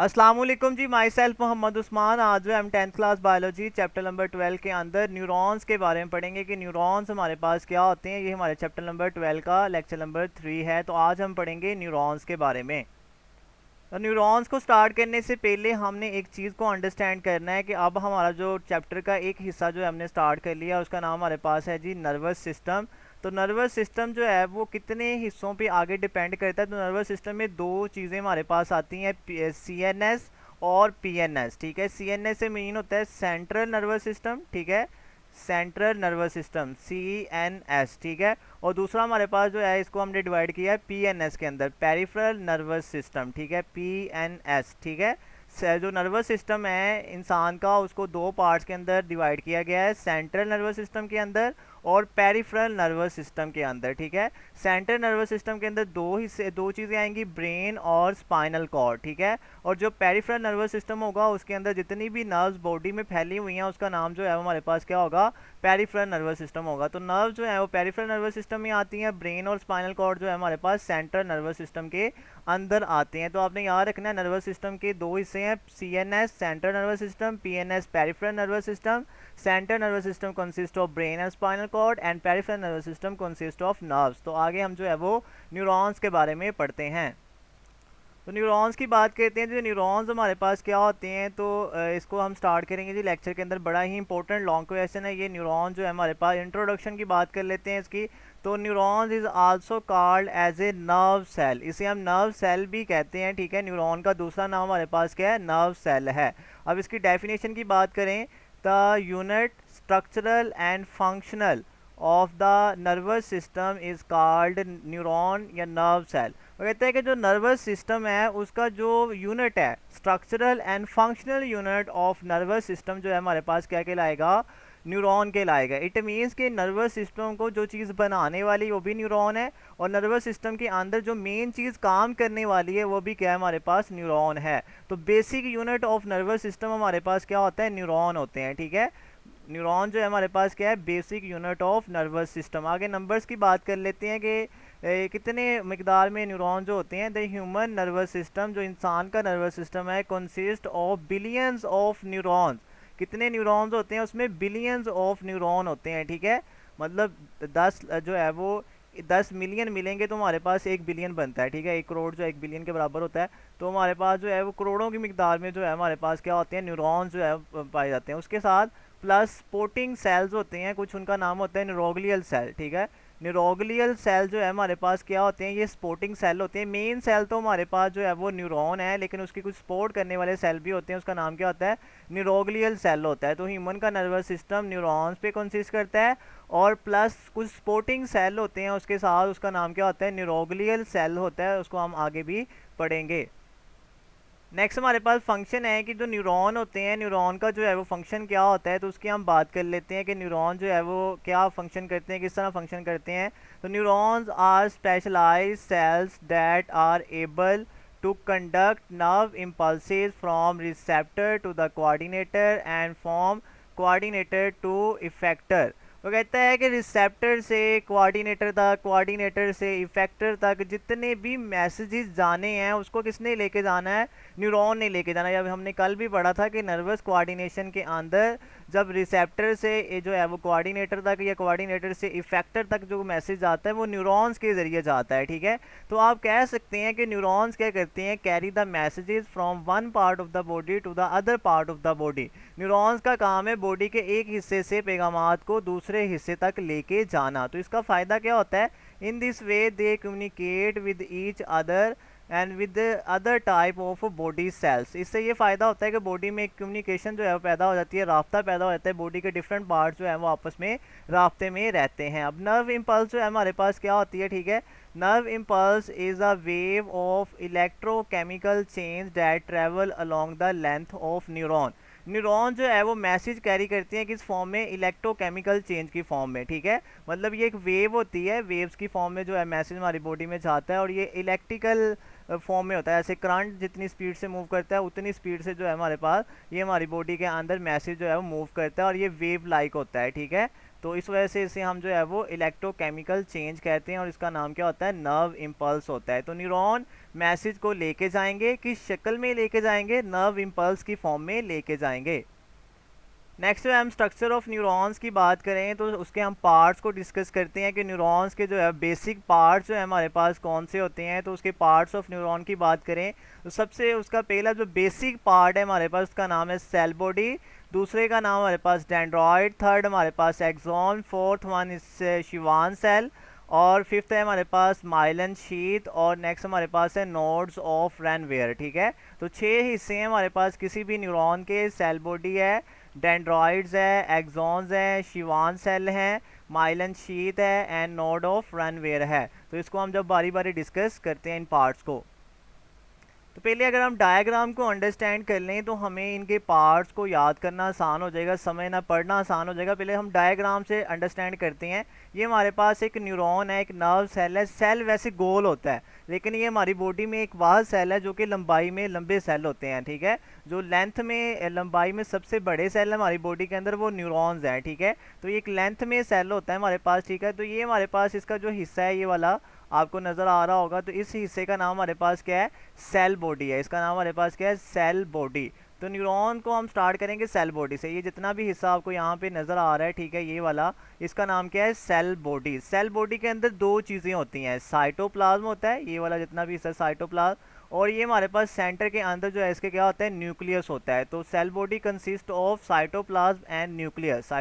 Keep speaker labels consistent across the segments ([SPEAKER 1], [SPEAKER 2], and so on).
[SPEAKER 1] अस्सलामुअलैकुम जी। My self Mohammad Usman. आज जो हम 10th class biology chapter number 12 के अंदर न्यूरॉन्स के बारे में पढ़ेंगे कि न्यूरॉन्स हमारे पास क्या होते हैं। ये हमारे चैप्टर नंबर 12 का लेक्चर नंबर 3 है। तो आज हम पढ़ेंगे न्यूरॉन्स के बारे में। तो न्यूरॉन्स को स्टार्ट करने से पहले हमने एक चीज़ को अंडरस्टैंड करना है कि अब हमारा जो चैप्टर का एक हिस्सा जो हमने स्टार्ट कर लिया, उसका नाम हमारे पास है जी नर्वस सिस्टम। तो नर्वस सिस्टम जो है वो कितने हिस्सों पे आगे डिपेंड करता है। तो नर्वस सिस्टम में दो चीज़ें हमारे पास आती हैं, CNS और PNS। ठीक है, CNS से मीन होता है सेंट्रल नर्वस सिस्टम, ठीक है, सेंट्रल नर्वस सिस्टम CNS, ठीक है। और दूसरा हमारे पास जो है इसको हमने डिवाइड किया है PNS के अंदर, पेरिफेरल नर्वस सिस्टम, ठीक है, PNS, ठीक है। जो नर्वस सिस्टम है इंसान का, उसको दो पार्ट्स के अंदर डिवाइड किया गया है, सेंट्रल नर्वस सिस्टम के अंदर और पेरिफेरल नर्वस सिस्टम के अंदर, ठीक है। सेंट्रल नर्वस सिस्टम के अंदर दो हिस्से, दो चीज़ें आएंगी, ब्रेन और स्पाइनल कॉर्ड, ठीक है। और जो पेरिफेरल नर्वस सिस्टम होगा उसके अंदर जितनी भी नर्व्स बॉडी में फैली हुई हैं उसका नाम जो है वो हमारे पास क्या होगा, पेरिफेरल नर्वस सिस्टम होगा। तो नर्व जो है वो पेरिफेरल नर्वस सिस्टम में आती हैं, ब्रेन और स्पाइनल कॉर्ड जो है हमारे पास सेंट्रल नर्वस सिस्टम के अंदर आते हैं। तो आपने याद रखना है नर्वस सिस्टम के दो हिस्से हैं, CNS central nervous system, PNS peripheral nervous system. Central nervous system consist of brain and spinal cord and peripheral nervous system consist of nerves. तो आगे हम जो है वो न्यूरॉन्स के बारे में पढ़ते हैं। तो न्यूरॉन्स की बात करते हैं। जो न्यूरॉन्स हमारे पास क्या होते हैं, तो इसको हम स्टार्ट करेंगे जी लेक्चर के अंदर। बड़ा ही इंपॉर्टेंट लॉन्ग क्वेश्चन है ये। न्यूरॉन जो है हमारे पास, इंट्रोडक्शन की बात कर लेते हैं इसकी। तो neurons is also called as a nerve cell, इसे हम नर्व सेल भी कहते हैं, ठीक है। न्यूरॉन का दूसरा नाम हमारे पास क्या है, नर्व सेल है। अब इसकी डेफिनेशन की बात करें, the unit structural and functional of the nervous system is called neuron या नर्व सेल। वो कहते हैं कि जो नर्वस सिस्टम है उसका जो यूनिट है, structural and functional unit of nervous system जो है हमारे पास क्या कहलाएगा, न्यूरॉन कहलाएगा। इट मीन्स कि नर्वस सिस्टम को जो चीज़ बनाने वाली वो भी न्यूरॉन है, और नर्वस सिस्टम के अंदर जो मेन चीज़ काम करने वाली है वो भी क्या है, हमारे पास न्यूरॉन है। तो basic unit of nervous system हमारे पास क्या होता है, न्यूरॉन होते हैं, ठीक है। न्यूरॉन जो है हमारे पास क्या है, basic unit of nervous system. आगे नंबर्स की बात कर लेते हैं कि कितने मकदार में न्यूरॉन जो होते हैं। द ह्यूमन नर्वस सिस्टम, जो इंसान का नर्वस सिस्टम है, consist of billions of neurons. कितने न्यूरॉन्स होते हैं उसमें, बिलियंस ऑफ न्यूरॉन होते हैं, ठीक है। मतलब 10 जो है वो 10 मिलियन मिलेंगे तो हमारे पास 1 बिलियन बनता है, ठीक है। 1 करोड़ जो 1 बिलियन के बराबर होता है। तो हमारे पास जो है वो करोड़ों की मिकदार में जो है हमारे पास क्या होते हैं, न्यूरॉन्स जो है पाए जाते हैं। उसके साथ प्लस स्पोर्टिंग सेल्स होते हैं कुछ, उनका नाम होता है न्यूरोग्लियल सेल, ठीक है। न्यूरोग्लियल सेल जो है हमारे पास क्या होते हैं, ये स्पोर्टिंग सेल होते हैं। मेन सेल तो हमारे पास जो है वो न्यूरॉन है, लेकिन उसकी कुछ सपोर्ट करने वाले सेल भी होते हैं, उसका नाम क्या होता है, न्यूरोग्लियल सेल होता है। तो ह्यूमन का नर्वस सिस्टम न्यूरॉन्स पे कंसिस्ट करता है, और प्लस कुछ सपोर्टिंग सेल होते हैं उसके साथ, उसका नाम क्या होता है, न्यूरोग्लियल सेल होता है। उसको हम आगे भी पढ़ेंगे। नेक्स्ट हमारे पास फंक्शन है कि जो न्यूरॉन होते हैं, न्यूरॉन का जो है वो फंक्शन क्या होता है, तो उसकी हम बात कर लेते हैं कि न्यूरॉन जो है वो क्या फंक्शन करते हैं, किस तरह फंक्शन करते हैं। तो neurons are specialised cells that are able to conduct nerve impulses from receptor to the coordinator and from coordinator to effector. वो कहता है कि रिसेप्टर से कोऑर्डिनेटर तक, कोऑर्डिनेटर से इफेक्टर तक जितने भी मैसेजेस जाने हैं उसको किसने लेके जाना है, न्यूरॉन ने लेके जाना है। जब हमने कल भी पढ़ा था कि नर्वस कोऑर्डिनेशन के अंदर जब रिसेप्टर से जो है वो कोऑर्डिनेटर तक या कोऑर्डिनेटर से इफेक्टर तक जो मैसेज आता है वो न्यूरॉन्स के ज़रिए जाता है, ठीक है। तो आप कह सकते हैं कि न्यूरॉन्स क्या करते हैं, carry the messages from one part of the body to the other part of the body. Neurons का काम है बॉडी के एक हिस्से से पैगामात को दूसरे हिस्से तक लेके जाना। तो इसका फ़ायदा क्या होता है, in this way they communicate with each other and with other type of body cells. इससे ये फ़ायदा होता है कि बॉडी में कम्युनिकेशन जो है वो पैदा हो जाती है, राब्ता पैदा हो जाता है, बॉडी के डिफरेंट पार्ट्स जो है वो आपस में राब्ते में रहते हैं। अब नर्व इम्पल्स जो है हमारे पास क्या होती है, ठीक है। Nerve impulse is a wave of electrochemical change that travel along the length of neuron. Neuron जो है वो मैसेज कैरी करती हैं किस फॉर्म में, इलेक्ट्रोकेमिकल चेंज की फॉर्म में, ठीक है। मतलब ये एक वेव होती है, वेव्स की फॉर्म में जो है मैसेज हमारी बॉडी में जाता है, और ये इलेक्ट्रिकल फॉर्म में होता है। ऐसे करंट जितनी स्पीड से मूव करता है उतनी स्पीड से जो है हमारे पास ये हमारी बॉडी के अंदर मैसेज जो है वो मूव करता है, और ये वेव लाइक होता है, ठीक है। तो इस वजह से इसे हम जो है वो इलेक्ट्रोकेमिकल चेंज कहते हैं और इसका नाम क्या होता है, नर्व इम्पल्स होता है। तो न्यूरॉन मैसेज को लेके जाएंगे, किस शक्ल में लेके जाएंगे, नर्व इम्पल्स की फॉर्म में लेके जाएंगे। नेक्स्ट जो हम स्ट्रक्चर ऑफ न्यूरॉन्स की बात करें तो उसके हम पार्ट्स को डिस्कस करते हैं कि न्यूरॉन्स के जो है बेसिक पार्ट्स जो है हमारे पास कौन से होते हैं। तो उसके पार्ट्स ऑफ न्यूरॉन की बात करें तो सबसे उसका पहला जो बेसिक पार्ट है हमारे पास उसका नाम है सेल बॉडी, दूसरे का नाम हमारे पास डेंड्रॉइड, थर्ड हमारे पास axon, fourth one is Schwann cell और फिफ्थ है हमारे पास माइलन शीथ और नेक्स्ट हमारे पास है नोड्स ऑफ रैनवेयर। ठीक है, तो 6 हिस्से हैं हमारे पास किसी भी न्यूरॉन के। सेल बॉडी है, डेंड्रॉइड्स है, एक्सॉन्स है, शिवान सेल है, माइलन शीथ है एंड नोड ऑफ रनवेयर है। तो इसको हम जब बारी बारी डिस्कस करते हैं इन पार्ट्स को, तो पहले अगर हम डायग्राम को अंडरस्टैंड कर लें तो हमें इनके पार्ट्स को याद करना आसान हो जाएगा, समझना पढ़ना आसान हो जाएगा। पहले हम डायग्राम से अंडरस्टैंड करते हैं। ये हमारे पास एक न्यूरॉन है, एक नर्व सेल है। सेल वैसे गोल होता है लेकिन ये हमारी बॉडी में एक वह सेल है जो कि लंबाई में लंबे सेल होते हैं। ठीक है, जो लेंथ में लंबाई में सबसे बड़े सेल है हमारी बॉडी के अंदर वो न्यूरॉन्स हैं। ठीक है, तो एक लेंथ में सेल होता है हमारे पास। ठीक है, तो ये हमारे पास इसका जो हिस्सा है ये वाला आपको नज़र आ रहा होगा, तो इस हिस्से का नाम हमारे पास क्या है, सेल बॉडी है। इसका नाम हमारे पास क्या है, सेल बॉडी। तो न्यूरॉन को हम स्टार्ट करेंगे सेल बॉडी से। ये जितना भी हिस्सा आपको यहाँ पे नज़र आ रहा है, ठीक है, ये वाला, इसका नाम क्या है, सेल बॉडी। सेल बॉडी के अंदर दो चीज़ें होती हैं, साइटोप्लाज्म होता है, ये वाला जितना भी हिस्सा साइटोप्लाज्म, और ये हमारे पास सेंटर के अंदर जो है इसके क्या होता है, न्यूक्लियस होता है। तो cell body consist of cytoplasm and nucleus.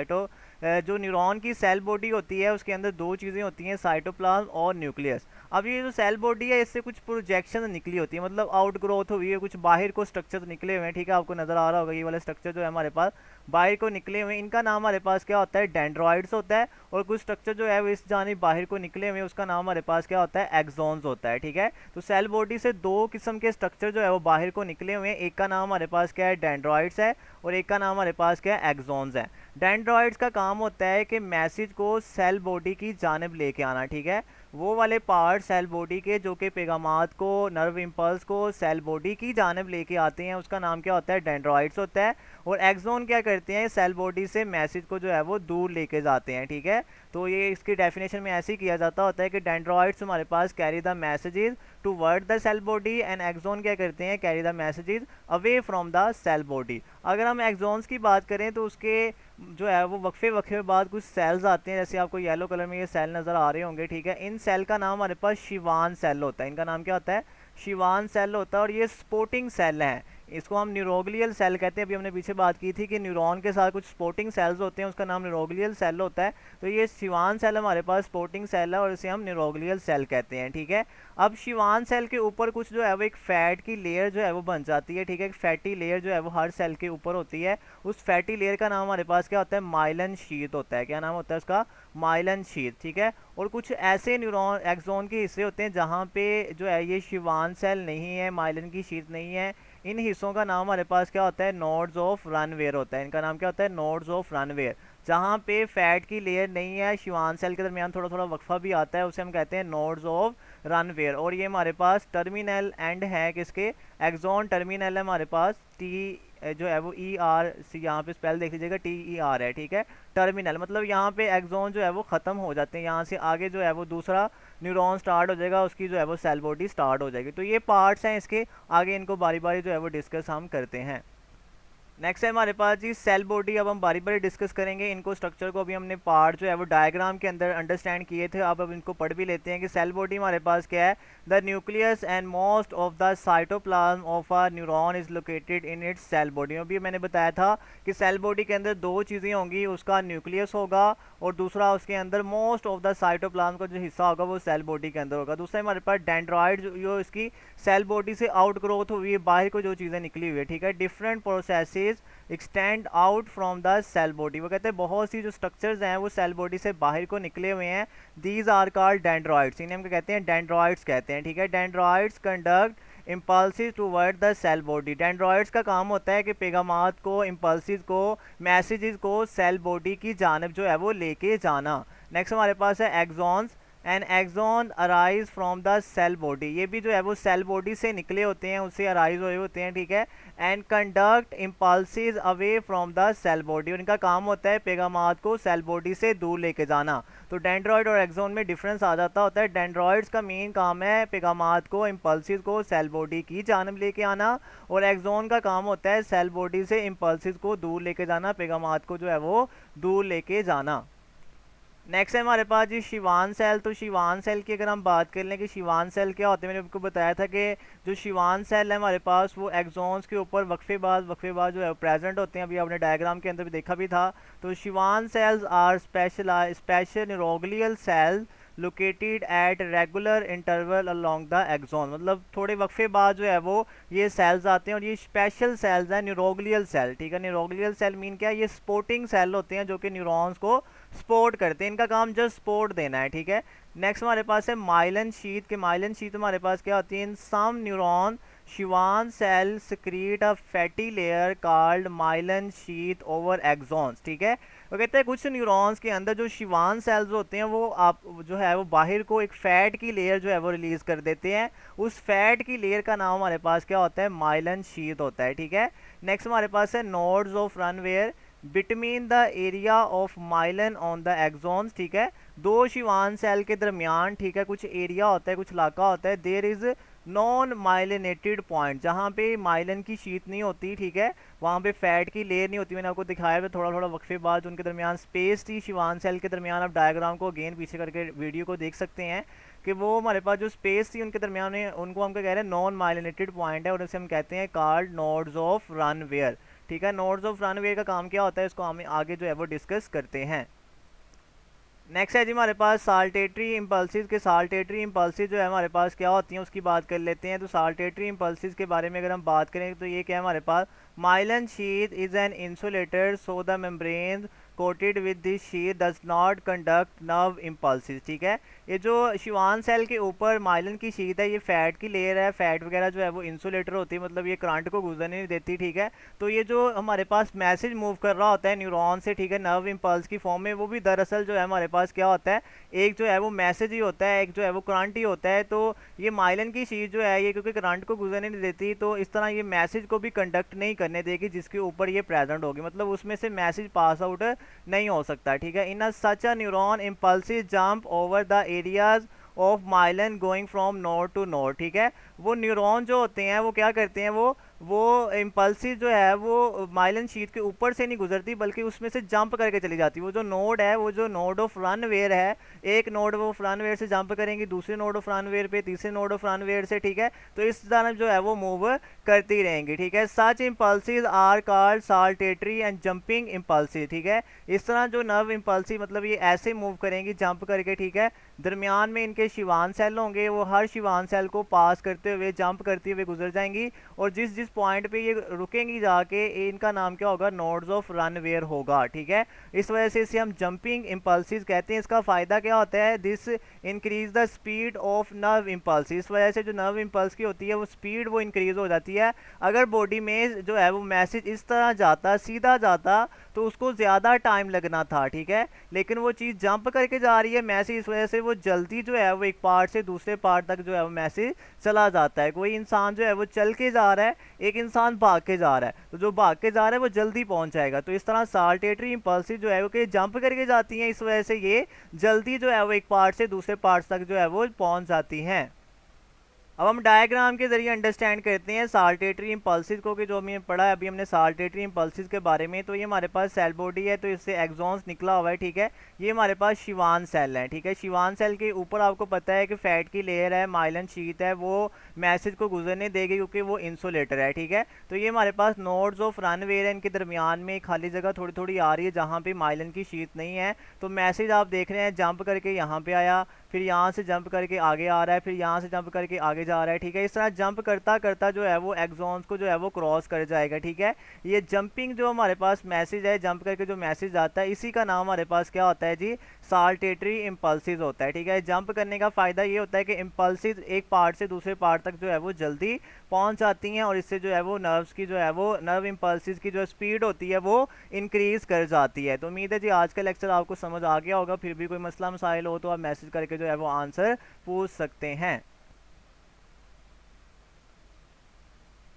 [SPEAKER 1] जो न्यूरॉन की सेल बॉडी होती है उसके अंदर दो चीज़ें होती हैं, साइटोप्लाज्म और न्यूक्लियस। अब ये जो सेल बॉडी है इससे कुछ प्रोजेक्शन निकली होती है, मतलब आउट ग्रोथ हुई है, कुछ बाहर को स्ट्रक्चर निकले हुए हैं। ठीक है, आपको नज़र आ रहा होगा ये वाला स्ट्रक्चर जो है हमारे पास बाहर को निकले हुए हैं, इनका नाम हमारे पास क्या होता है, डेंड्रॉइड्स होता है। और कुछ स्ट्रक्चर जो है वो इस जानिब बाहर को निकले हुए हैं, उसका नाम हमारे पास क्या होता है, एक्सॉन्स होता है। ठीक है, तो सेल बॉडी से दो किस्म के स्ट्रक्चर जो है वो बाहर को निकले हुए हैं, एक का नाम हमारे पास क्या है, डेंड्रॉइड्स है, और एक का नाम हमारे पास क्या है, एक्सॉन्स है। डेंड्रॉइड्स का काम होता है कि मैसेज को सेल बॉडी की जानिब लेके आना। ठीक है, वो वाले पार्ट सेल बॉडी के जो कि पैगामात को, नर्व इम्पल्स को सेल बॉडी की जानिब लेके आते हैं, उसका नाम क्या होता है, डेंड्रॉइड्स होता है। और एक्सॉन क्या करते हैं, सेल बॉडी से मैसेज को जो है वो दूर लेके जाते हैं। ठीक है, तो ये इसकी डेफिनेशन में ऐसे ही किया जाता होता है कि डेंड्रॉइड्स हमारे पास carry the messages toward the cell body and axon क्या करते हैं, carry the messages away from the cell body. अगर हम एक्सॉन्स की बात करें तो उसके जो है वो वक्फे वक्फे बाद कुछ सेल्स आते हैं, जैसे आपको येलो कलर में ये सेल नज़र आ रहे होंगे। ठीक है, इन सेल का नाम हमारे पास शिवान सेल होता है। इनका नाम क्या होता है, शिवान सेल होता है। और ये स्पोर्टिंग सेल हैं, इसको हम न्यूरोग्लियल सेल कहते हैं। अभी हमने पीछे बात की थी कि न्यूरॉन के साथ कुछ स्पोर्टिंग सेल्स होते हैं, उसका नाम न्यूरोग्लियल सेल होता है। तो ये शिवान सेल हमारे पास स्पोर्टिंग सेल है और इसे हम न्यूरोग्लियल सेल कहते हैं। ठीक है, अब शिवान सेल के ऊपर कुछ जो है वो एक फैट की लेयर जो है वो बन जाती है। ठीक है, एक फैटी लेयर जो है वो हर सेल के ऊपर होती है। उस फैटी लेयर का नाम हमारे पास क्या होता है, माइलन शीथ होता है। क्या नाम होता है उसका, माइलन शीथ। ठीक है, और कुछ ऐसे न्यूरॉन एक्सॉन के हिस्से होते हैं जहाँ पे जो है ये शिवान सेल नहीं है, माइलन की शीथ नहीं है। इन हिस्सों का नाम हमारे पास क्या होता है, नोड्स ऑफ रनवेयर होता है। इनका नाम क्या होता है, नोड्स ऑफ रनवेयर। जहाँ पे फैट की लेयर नहीं है, शिवान सेल के दरमियान थोड़ा थोड़ा वक्फा भी आता है, उसे हम कहते हैं नोड्स ऑफ रनवेयर। और ये हमारे पास टर्मिनल एंड है किसके, एक्सॉन टर्मिनल है हमारे पास, टी जो है वो ER सी यहाँ पे स्पेल देख लीजिएगा, TER है। ठीक है, टर्मिनल मतलब यहाँ पे एक्सॉन जो है वो ख़त्म हो जाते हैं, यहाँ से आगे जो है वो दूसरा न्यूरॉन स्टार्ट हो जाएगा, उसकी जो है वो सेल बॉडी स्टार्ट हो जाएगी। तो ये पार्ट्स हैं इसके, आगे इनको बारी बारी जो है वो डिस्कस हम करते हैं। नेक्स्ट है हमारे पास जी सेल बॉडी। अब हम बारी बारी डिस्कस करेंगे इनको, स्ट्रक्चर को अभी हमने पार्ट जो है वो डायग्राम के अंदर अंडरस्टैंड किए थे। अब इनको पढ़ भी लेते हैं कि सेल बॉडी हमारे पास क्या है, the nucleus and most of the cytoplasm of a neuron is located in its cell body. अभी मैंने बताया था कि सेल बॉडी के अंदर दो चीज़ें होंगी, उसका न्यूक्लियस होगा और दूसरा उसके अंदर मोस्ट ऑफ द साइटोप्लाज्म का जो हिस्सा होगा वो सेल बॉडी के अंदर होगा। दूसरा हमारे पास डेंड्रॉइड जो इसकी सेल बॉडी से आउट ग्रोथ हुई है, बाहर को जो चीज़ें निकली हुई है। ठीक है, different processes extend out from the cell body. वो कहते हैं बहुत सी जो स्ट्रक्चर्स हैं वो सेल बॉडी से बाहर को निकले हुए हैं, दीज आर कॉल्ड डेंड्रॉइड्स। इन्हें हम क्या कहते हैं, डेंड्रॉइड्स कहते हैं। ठीक है, dendroids conduct impulses toward the cell body. Dendroids का काम होता है कि पैगामात को, इम्पल्सिस को, मैसेजेस को सेल बॉडी की जानिब जो है वो लेके जाना। नेक्स्ट हमारे पास है axons. An axon arise from the cell body, ये भी जो है वो सेल बॉडी से निकले होते हैं, उससे अराइज हुए होते हैं, ठीक है। And conduct impulses away from the cell body, और इनका काम होता है पेगामात को सेल बॉडी से दूर लेके जाना। तो डेंड्रॉइड और एक्सॉन में डिफरेंस आ जाता होता है। डेंड्रॉइड्स का मेन काम है पेगामात को, इम्पल्सिस को सेल बॉडी की जानब लेके आना, और एक्सॉन का काम होता है सेल बॉडी से इम्पल्सिस को दूर लेके जाना, पेगामात को जो है वो दूर लेके जाना। नेक्स्ट है हमारे पास जी शिवान सेल। तो शिवान सेल की अगर हम बात कर लें कि शिवान सेल क्या होते हैं, मैंने आपको बताया था कि जो शिवान सेल है हमारे पास वो एक्सॉन्स के ऊपर वक्फे बाद जो है प्रेजेंट होते हैं। अभी आपने डायग्राम के अंदर भी देखा भी था। तो Schwann cells are special neuroglial cell located at regular interval along the axon, मतलब थोड़े वक्फे बाद जो है वो ये सेल्स आते हैं, और ये स्पेशल सेल्स हैं न्यूरोग्लियल सेल, ठीक है। न्यूरोग्लियल सेल मीन क्या है, ये सपोर्टिंग सेल होते हैं जो कि न्यूरॉन्स को सपोर्ट करते हैं, इनका काम जस्ट सपोर्ट देना है, ठीक है। नेक्स्ट हमारे पास है माइलन शीथ के माइलन शीथ हमारे पास क्या होती है, in some neuron Schwann cell secrete a fatty layer called myelin sheath over axons, ठीक है। वो कहते हैं कुछ न्यूरॉन्स के अंदर जो शिवान सेल्स होते हैं वो आप जो है वो बाहर को एक फैट की लेयर जो है वो रिलीज कर देते हैं, उस फैट की लेयर का नाम हमारे पास क्या होता है, माइलन शीथ होता है, ठीक है। नेक्स्ट हमारे पास है nodes of Ranvier between the area of myelin on the axons, ठीक है। दो शिवान सेल के दरमियान, ठीक है, कुछ एरिया होता है, कुछ इलाका होता है, there is non myelinated point, जहाँ पे माइलन की शीट नहीं होती, ठीक है, वहाँ पे फैट की लेयर नहीं होती। मैंने आपको दिखाया है थोड़ा थोड़ा वक्फे बाद उनके दरमियान स्पेस थी शिवान सेल के दरमियान। आप डायग्राम को अगेन पीछे करके वीडियो को देख सकते हैं कि वो हमारे पास जो स्पेस थी उनके दरमियान में, उनको हम क्या कह रहे हैं, नॉन माइलिनेटेड पॉइंट है, और उसे हम कहते हैं कॉल्ड नोड्स ऑफ रनवेयर, ठीक है। नोड्स ऑफ रनवेयर का काम क्या होता है, इसको हम आगे जो है वो डिस्कस करते हैं। नेक्स्ट है जी हमारे पास साल्टेटरी इम्पल्सिस के साल्टेटरी इम्पल्सिस जो है हमारे पास क्या होती हैं उसकी बात कर लेते हैं। तो साल्टेटरी इम्पल्सिस के बारे में अगर हम बात करें तो ये क्या है हमारे पास, myelin sheath is an insulator so the membrane coated with this sheath does not conduct nerve impulses, ठीक है। ये जो शिवान सेल के ऊपर माइलन की शीथ है, ये फैट की लेयर है, फैट वगैरह जो है वो इंसुलेटर होती है, मतलब ये करंट को गुजरने नहीं देती, ठीक है। तो ये जो हमारे पास मैसेज मूव कर रहा होता है न्यूरॉन से, ठीक है, नर्व इम्पल्स की फॉर्म में, वो भी दरअसल जो है हमारे पास क्या होता है, एक जो है वो मैसेज ही होता है, एक जो है वो करंट ही होता है। तो ये माइलन की शीट जो है ये क्योंकि करंट को गुजरने नहीं देती, तो इस तरह ये मैसेज को भी कंडक्ट नहीं करने देगी जिसके ऊपर ये प्रेजेंट होगी, मतलब उसमें से मैसेज पास आउट नहीं हो सकता, ठीक है। In such a neuron impulses jump over the areas of myelin going from node to node, ठीक है। वो न्यूरॉन जो होते हैं वो क्या करते हैं, वो इम्पल्सिस जो है वो माइलन शीट के ऊपर से नहीं गुजरती बल्कि उसमें से जंप करके चली जाती है। वो जो नोड है, वो जो नोड ऑफ रनवेयर है, एक नोड वो रनवेयर से जंप करेंगी दूसरे नोड ऑफ रनवेयर पे, तीसरे नोड ऑफ रनवेयर से, ठीक है। तो इस तरह जो है वो मूव करती रहेंगी, ठीक है। Such impulses are called saltatory and jumping impulses, ठीक है। इस तरह जो नर्व इम्पल्सिस मतलब ये ऐसे मूव करेंगी जंप करके, ठीक है। दरमियान में इनके शिवान सेल होंगे, वो हर शिवान सेल को पास करते हुए जंप करते हुए गुजर जाएंगी, और जिस जिस पॉइंट पे ये रुकेंगी जाके इनका नाम क्या होगा, नोड्स ऑफ रनवेयर होगा, ठीक है। इस वजह से इसे हम जंपिंग इम्पल्सिस कहते हैं। इसका फायदा क्या होता है, this increase the speed of nerve impulse, इस वजह से जो नर्व इम्पल्स की होती है वो स्पीड वो इंक्रीज हो जाती है। अगर बॉडी में जो है वो मैसेज इस तरह जाता, सीधा जाता, तो उसको ज़्यादा टाइम लगना था, ठीक है। लेकिन वो चीज़ जंप करके जा रही है मैसेज, इस वजह से वो जल्दी जो है वो एक पार्ट से दूसरे पार्ट तक जो है वो मैसेज चला जाता है। कोई इंसान जो है वो चल के जा रहा है, एक इंसान भाग के जा रहा है, तो जो भाग के जा रहा है वो जल्दी पहुंच जाएगा। तो इस तरह साल्टेटरी इम्पल्सिस जो है वो कि जंप करके जाती हैं, इस वजह से ये जल्दी जो है वो एक पार्ट से दूसरे पार्ट तक जो है वो पहुंच जाती हैं। अब हम डायग्राम के जरिए अंडरस्टैंड करते हैं साल्टेटरी इम्पल्सिस को, कि जो हमने पढ़ा है अभी हमने साल्टेटरी इम्पल्सिस के बारे में। तो ये हमारे पास सेल बॉडी है, तो इससे एक्सॉन्स निकला हुआ है, ठीक है। ये हमारे पास शिवान सेल है, ठीक है। शिवान सेल के ऊपर आपको पता है कि फैट की लेयर है, माइलन शीट है, वो मैसेज को गुजरने देगी क्योंकि वो इंसुलेटर है, ठीक है। तो ये हमारे पास नोड्स ऑफ रनवेयर है, इनके दरमियान में खाली जगह थोड़ी थोड़ी आ रही है जहाँ पे माइलन की शीट नहीं है। तो मैसेज आप देख रहे हैं जंप करके यहाँ पे आया, फिर यहाँ से जंप करके आगे आ रहा है, फिर यहाँ से जंप करके आगे जा रहा है, ठीक है। इस तरह जंप करता करता जो है वो एक्सॉन्स को जो है वो क्रॉस कर जाएगा, ठीक है। ये जंपिंग जो हमारे पास मैसेज है, जंप करके जो मैसेज आता है, इसी का नाम हमारे पास क्या होता है जी, साल्टेटरी इम्पल्सिस होता है, ठीक है। जंप करने का फ़ायदा ये होता है कि इम्पल्सिस एक पार्ट से दूसरे पार्ट तक जो है वो जल्दी पहुंच जाती हैं और इससे जो है वो नर्व्स की जो है वो नर्व इम्पल्सिस की जो स्पीड होती है वो इंक्रीज़ कर जाती है। तो उम्मीद है जी आज का लेक्चर आपको समझ आ गया होगा। फिर भी कोई मसला मसाइल हो तो आप मैसेज करके जो है वो आंसर पूछ सकते हैं।